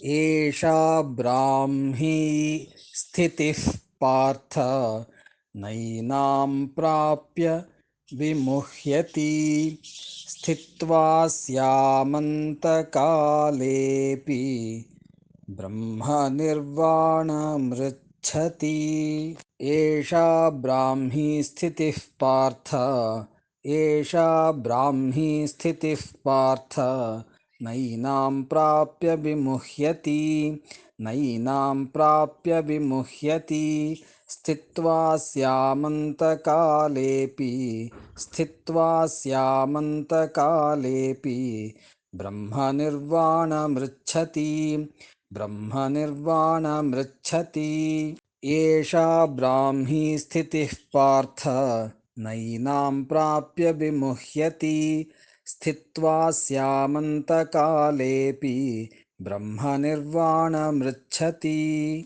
एषा ब्राह्मी स्थितिः पार्थ नैनां प्राप्य विमुह्यति स्थित्वा स्यामन्तकालेऽपि ब्रह्मनिर्वाणमृच्छति। एषा ब्राह्मी स्थितिः पार्थ एषा ब्राह्मी स्थितिः पार्थ नैनां प्राप्य विमुह्यति नैनां प्राप्य विमुह्यति स्थित्वा स्यामन्तकालेऽपि स्थित्वा स्यामन्तकालेऽपि ब्रह्मनिर्वाणमृच्छति ब्रह्मनिर्वाणमृच्छति। एषा ब्राह्मी स्थितिः पार्थ नैनां प्राप्य विमुह्यति स्थित्वा स्यामन्तकालेऽपि ब्रह्मनिर्वाणमृच्छति।